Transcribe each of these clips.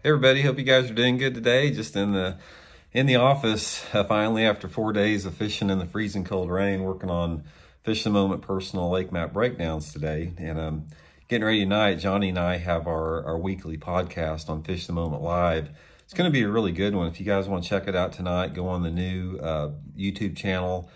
Hey everybody, hope you guys are doing good today. Just in the office, finally after 4 days of fishing in the freezing cold rain, working on Fish the Moment personal lake map breakdowns today. And getting ready tonight, Johnny and I have our weekly podcast on Fish the Moment Live. It's going to be a really good one. If you guys want to check it out tonight, go on the new YouTube channel,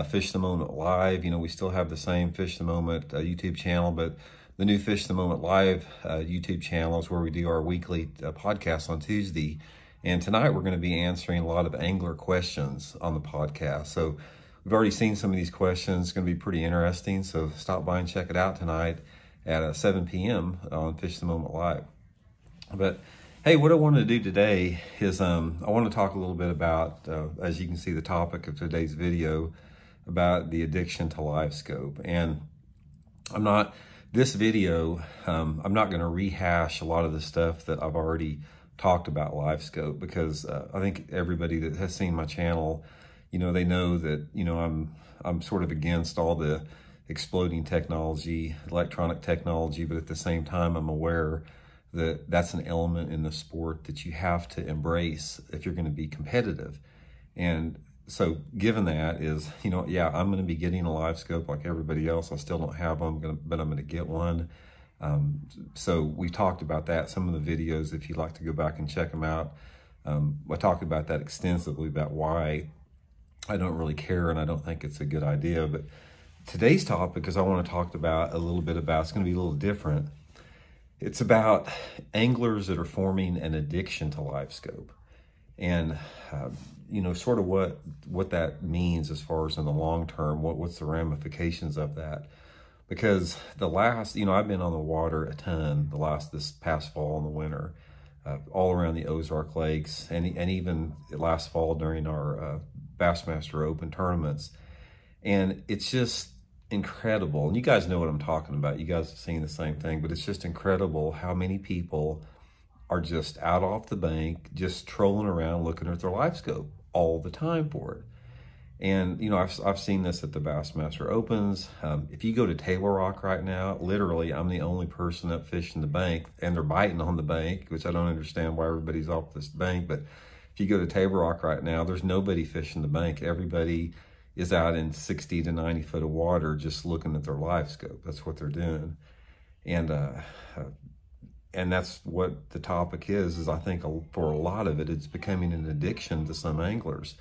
Fish the Moment Live. You know, we still have the same Fish the Moment YouTube channel, but the new Fish the Moment Live YouTube channel is where we do our weekly podcast on Tuesday. And tonight we're going to be answering a lot of angler questions on the podcast. So we've already seen some of these questions. It's going to be pretty interesting. So stop by and check it out tonight at 7 p.m. on Fish the Moment Live. But hey, what I wanted to do today is I want to talk a little bit about, as you can see, the topic of today's video about the addiction to Livescope. And this video, I'm not going to rehash a lot of the stuff that I've already talked about Livescope, because I think everybody that has seen my channel, you know, they know that, you know, I'm sort of against all the exploding technology, electronic technology, but at the same time, I'm aware that that's an element in the sport that you have to embrace if you're going to be competitive. And so given that is, you know, yeah, I'm going to be getting a Livescope like everybody else. I still don't have one, but I'm going to get one. So we talked about that, some of the videos, if you'd like to go back and check them out. I talked about that extensively, about why I don't really care and I don't think it's a good idea. But today's topic is I want to talk about a little bit about, it's going to be a little different. It's about anglers that are forming an addiction to Livescope. And, you know, sort of what that means as far as in the long term, what's the ramifications of that? Because you know, I've been on the water a ton this past fall and the winter, all around the Ozark Lakes, and even last fall during our Bassmaster Open tournaments. And it's just incredible. And you guys know what I'm talking about. You guys have seen the same thing, but it's just incredible how many people are just out off the bank, just trolling around, looking at their Livescope all the time for it. And, you know, I've seen this at the Bassmaster Opens. If you go to Table Rock right now, literally, I'm the only person up fishing the bank, and they're biting on the bank, which I don't understand why everybody's off this bank. But if you go to Table Rock right now, there's nobody fishing the bank. Everybody is out in 60 to 90 foot of water just looking at their Livescope. That's what they're doing. And that's what the topic is I think for a lot of it, it's becoming an addiction to some anglers.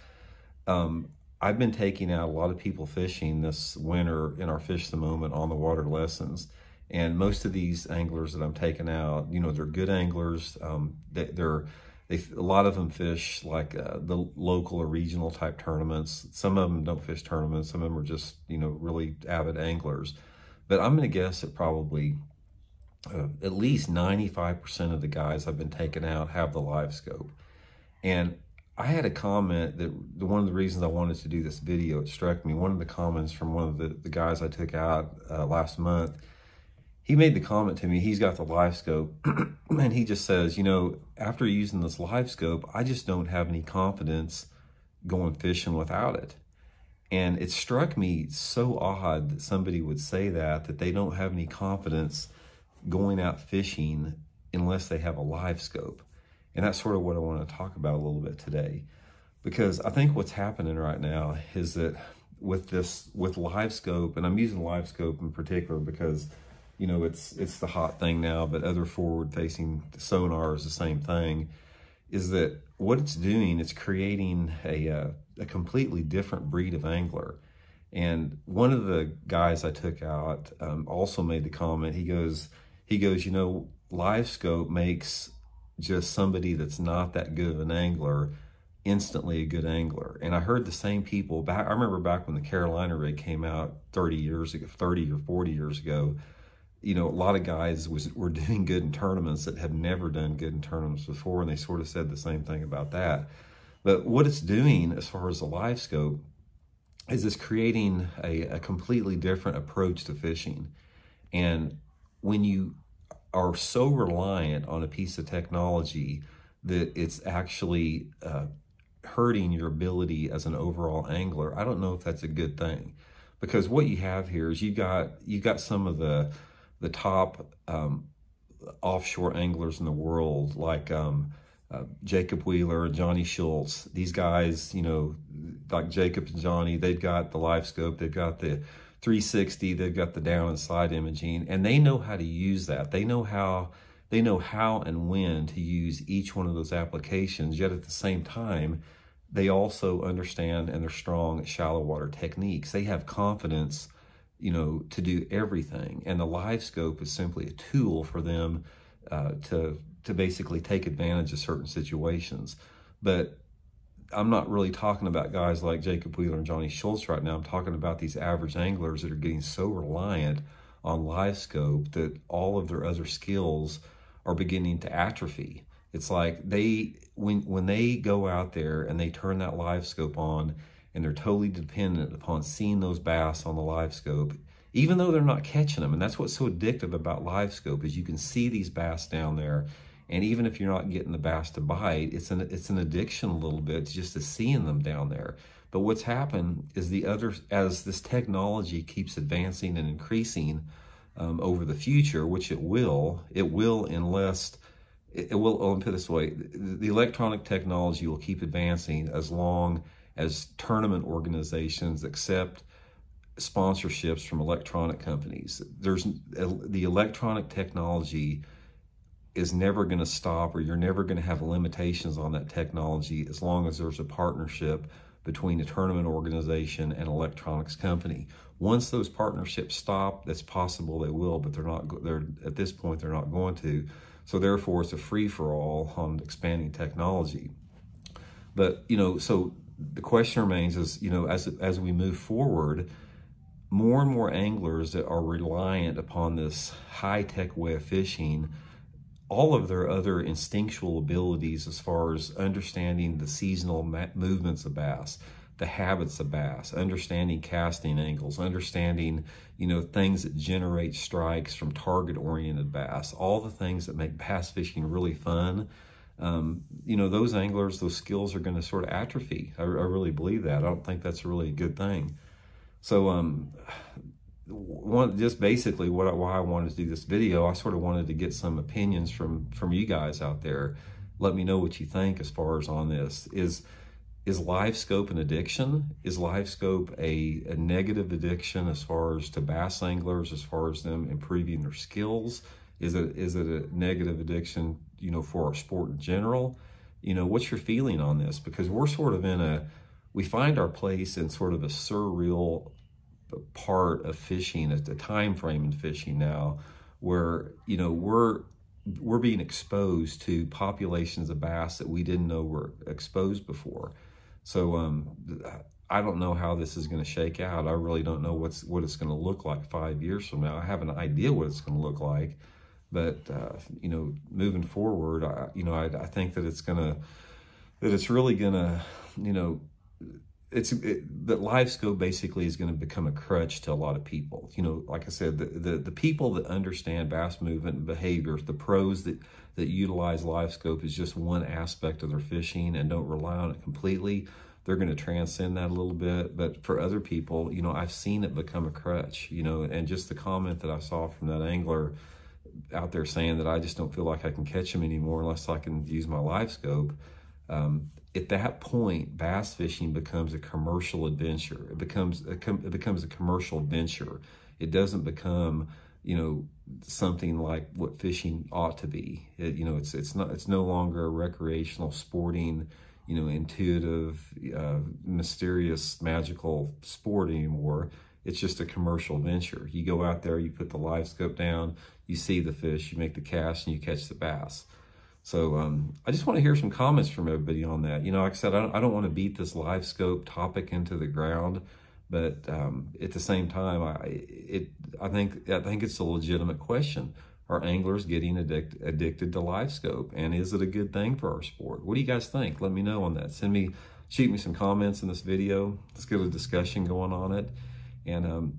I've been taking out a lot of people fishing this winter in our Fish the Moment on the water lessons. And most of these anglers that I'm taking out, you know, they're good anglers. A lot of them fish like the local or regional type tournaments. Some of them don't fish tournaments. Some of them are just, you know, really avid anglers. But I'm going to guess that probably at least 95% of the guys I've been taking out have the Livescope. And I had a comment that one of the reasons I wanted to do this video, it struck me, one of the comments from one of the guys I took out last month, he made the comment to me, he's got the Livescope, and he just says, you know, after using this Livescope, I just don't have any confidence going fishing without it. And it struck me so odd that somebody would say that they don't have any confidence going out fishing unless they have a Livescope. And that's sort of what I want to talk about a little bit today. Because I think what's happening right now is that with Livescope, and I'm using Livescope in particular because, you know, it's the hot thing now, but other forward-facing sonar is the same thing, is that what it's doing, it's creating a completely different breed of angler. And one of the guys I took out also made the comment, he goes, you know, Livescope makes just somebody that's not that good of an angler instantly a good angler. And I heard the same people I remember back when the Carolina rig came out 30 or 40 years ago, you know, a lot of guys were doing good in tournaments that have never done good in tournaments before, and they sort of said the same thing about that. But what it's doing as far as the Livescope is it's creating a completely different approach to fishing. And when you are so reliant on a piece of technology that it's actually hurting your ability as an overall angler, I don't know if that's a good thing. Because what you have here is you got some of the top offshore anglers in the world, like Jacob Wheeler and Johnny Schultz. These guys, you know, like Jacob and Johnny, they've got the Livescope, they've got the 360, they've got the down and side imaging, and they know how to use that. They know how and when to use each one of those applications, yet at the same time, they also understand and they're strong at shallow water techniques. They have confidence, you know, to do everything. And the Livescope is simply a tool for them to basically take advantage of certain situations. But I'm not really talking about guys like Jacob Wheeler and Johnny Schultz right now. I'm talking about these average anglers that are getting so reliant on Livescope that all of their other skills are beginning to atrophy. It's like when they go out there and they turn that Livescope on and they're totally dependent upon seeing those bass on the Livescope, even though they're not catching them. And that's what's so addictive about Livescope, is you can see these bass down there. And even if you're not getting the bass to bite, it's an addiction a little bit just to seeing them down there. But what's happened is as this technology keeps advancing and increasing over the future, which it will unless, I'll put it this way, the electronic technology will keep advancing as long as tournament organizations accept sponsorships from electronic companies. The electronic technology is never going to stop, or you're never going to have limitations on that technology as long as there's a partnership between a tournament organization and electronics company. Once those partnerships stop, that's possible they will, but at this point they're not going to. So therefore it's a free-for-all on expanding technology. But, you know, so the question remains is, you know, as we move forward, more and more anglers that are reliant upon this high-tech way of fishing, all of their other instinctual abilities as far as understanding the seasonal movements of bass, the habits of bass, understanding casting angles, understanding, you know, things that generate strikes from target-oriented bass, all the things that make bass fishing really fun, you know, those anglers, those skills are going to sort of atrophy. I really believe that. I don't think that's really a good thing. So, just basically why I wanted to do this video, I sort of wanted to get some opinions from you guys out there. Let me know what you think as far as on this. Is Livescope an addiction? Is Livescope a negative addiction as far as to bass anglers, as far as them improving their skills? Is it a negative addiction, you know, for our sport in general? You know, what's your feeling on this? Because we're sort of we find our place in sort of a surreal part of fishing at the time frame in fishing now, where, you know, we're being exposed to populations of bass that we didn't know were exposed before. So I don't know how this is going to shake out. I really don't know what it's going to look like 5 years from now. I have an idea what it's going to look like, but you know, moving forward, I think that it's really gonna, you know, that Livescope basically is going to become a crutch to a lot of people. You know, like I said, the people that understand bass movement and behavior, the pros that utilize Livescope is just one aspect of their fishing and don't rely on it completely. They're going to transcend that a little bit. But for other people, you know, I've seen it become a crutch, you know, and just the comment that I saw from that angler out there saying that I just don't feel like I can catch them anymore unless I can use my Livescope. At that point, bass fishing becomes a commercial adventure. It becomes a commercial venture. It doesn't become, you know, something like what fishing ought to be. You know, it's no longer a recreational, sporting, you know, intuitive, mysterious, magical sport anymore. It's just a commercial venture. You go out there, you put the Livescope down, you see the fish, you make the cast, and you catch the bass. So I just want to hear some comments from everybody on that. You know, like I said, I don't want to beat this Livescope topic into the ground, but at the same time, I think it's a legitimate question. Are anglers getting addicted to Livescope, and is it a good thing for our sport? What do you guys think? Let me know on that. Shoot me some comments in this video. Let's get a discussion going on it. And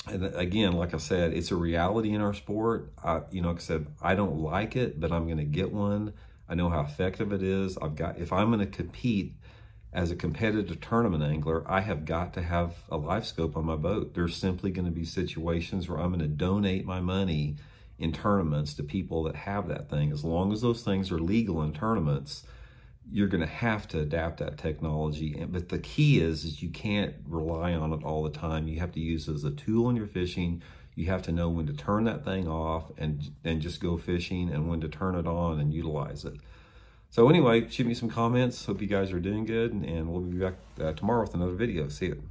again, like I said, it's a reality in our sport. You know, like I said, I don't like it, but I'm going to get one. I know how effective it is. If I'm going to compete as a competitive tournament angler, I have got to have a Livescope on my boat. There's simply going to be situations where I'm going to donate my money in tournaments to people that have that thing. As long as those things are legal in tournaments, you're going to have to adapt that technology. But the key is you can't rely on it all the time. You have to use it as a tool in your fishing. You have to know when to turn that thing off and just go fishing, and when to turn it on and utilize it. So anyway, shoot me some comments. Hope you guys are doing good, and we'll be back tomorrow with another video. See you.